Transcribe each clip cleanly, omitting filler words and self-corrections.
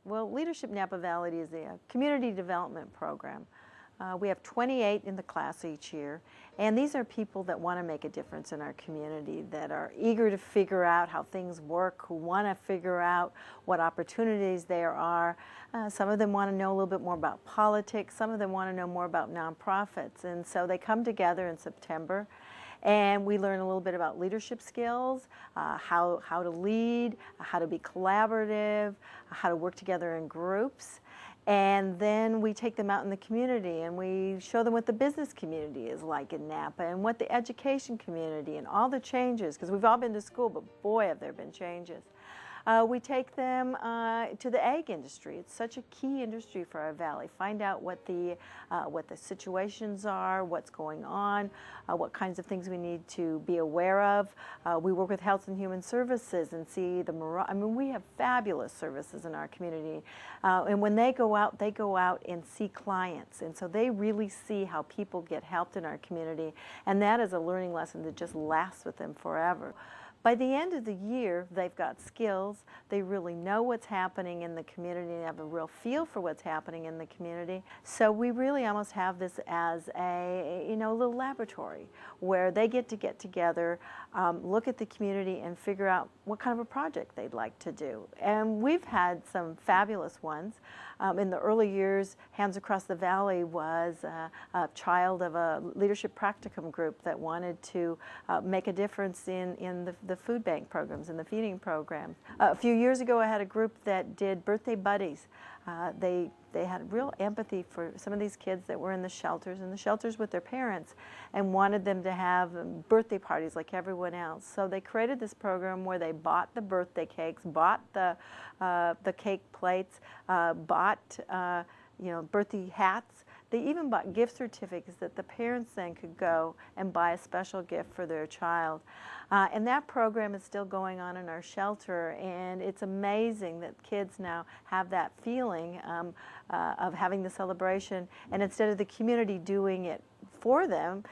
Well, Leadership Napa Valley is a community development program. We have 28 in the class each year, and these are people that want to make a difference in our community, that are eager to figure out how things work, who want to figure out what opportunities there are. Some of them want to know a little bit more about politics, some of them want to know more about nonprofits, and so they come together in September. And we learn a little bit about leadership skills, how to lead, how to be collaborative, how to work together in groups. And then we take them out in the community and we show them what the business community is like in Napa and what the education community and all the changes, because we've all been to school, but boy, have there been changes. We take them to the ag industry. It's such a key industry for our valley. Find out what the situations are, what's going on, what kinds of things we need to be aware of. We work with Health and Human Services and see I mean, we have fabulous services in our community. And when they go out and see clients. And so they really see how people get helped in our community. And that is a learning lesson that just lasts with them forever. By the end of the year, they've got skills, they really know what's happening in the community, they have a real feel for what's happening in the community. So we really almost have this as a little laboratory where they get together, look at the community and figure out what kind of a project they'd like to do. And we've had some fabulous ones. In the early years, Hands Across the Valley was a child of a leadership practicum group that wanted to make a difference in the food bank programs and the feeding program. A few years ago, I had a group that did birthday buddies. They had real empathy for some of these kids that were in the shelters with their parents and wanted them to have birthday parties like everyone else. So they created this program where they bought the birthday cakes, bought the cake plates, bought birthday hats. They even bought gift certificates that the parents then could go and buy a special gift for their child. And that program is still going on in our shelter, and it's amazing that kids now have that feeling of having the celebration, and instead of the community doing it for them,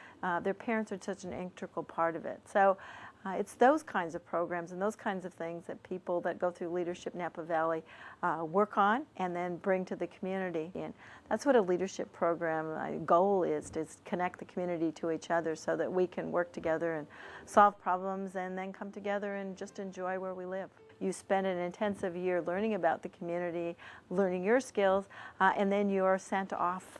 their parents are such an integral part of it. So it's those kinds of programs and those kinds of things that people that go through Leadership Napa Valley work on and then bring to the community. And that's what a leadership program goal is, to connect the community to each other so that we can work together and solve problems and then come together and just enjoy where we live. You spend an intensive year learning about the community, learning your skills, and then you're sent off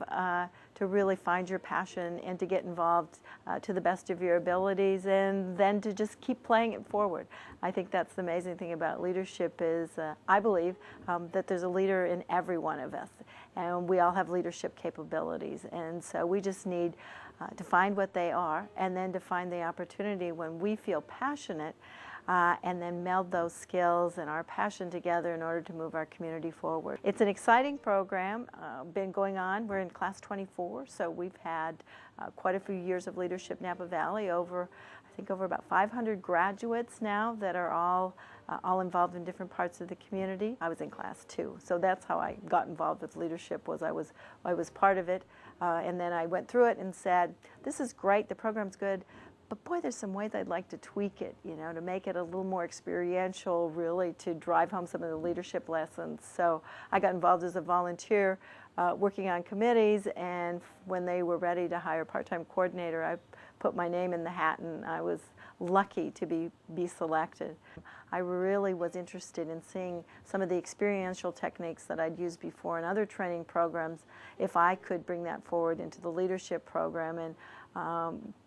to really find your passion and to get involved to the best of your abilities, and then to just keep playing it forward. I think that's the amazing thing about leadership is I believe that there's a leader in every one of us, and we all have leadership capabilities, and so we just need to find what they are and then to find the opportunity when we feel passionate and then meld those skills and our passion together in order to move our community forward. It's an exciting program, been going on. We're in class 24, so we've had quite a few years of Leadership Napa Valley, over about 500 graduates now that are all involved in different parts of the community. I was in class 2, so that's how I got involved with leadership, was I was part of it, and then I went through it and said, this is great, the program's good, but boy, there's some ways I'd like to tweak it, to make it a little more experiential, really, to drive home some of the leadership lessons. So I got involved as a volunteer working on committees, and when they were ready to hire a part-time coordinator, I put my name in the hat, and I was lucky to be selected. I really was interested in seeing some of the experiential techniques that I'd used before in other training programs, if I could bring that forward into the leadership program and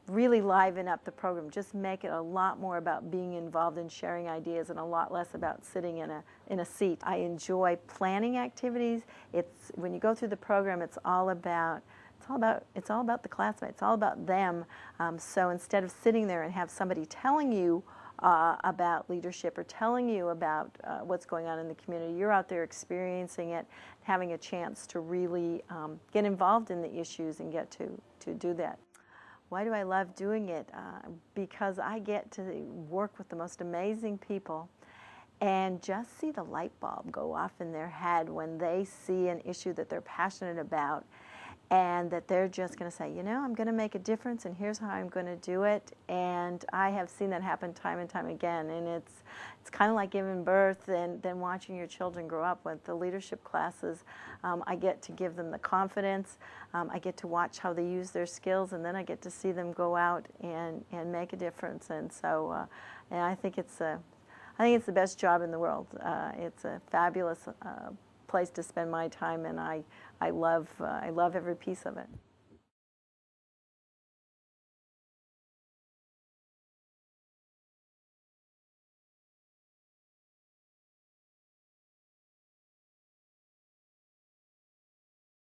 really liven up the program, just make it a lot more about being involved in sharing ideas and a lot less about sitting in a seat. I enjoy planning activities. When you go through the program, it's all about the classmates. It's all about them. So instead of sitting there and have somebody telling you about leadership or telling you about what's going on in the community, you're out there experiencing it, having a chance to really get involved in the issues and get to do that. Why do I love doing it? Because I get to work with the most amazing people and just see the light bulb go off in their head when they see an issue that they're passionate about. and that they're just going to say, you know, I'm going to make a difference, and here's how I'm going to do it. And I have seen that happen time and time again, and it's kind of like giving birth and then watching your children grow up. With the leadership classes, I get to give them the confidence, I get to watch how they use their skills, and then I get to see them go out and make a difference. And so and I think it's the best job in the world. It's a fabulous place to spend my time, and I love every piece of it.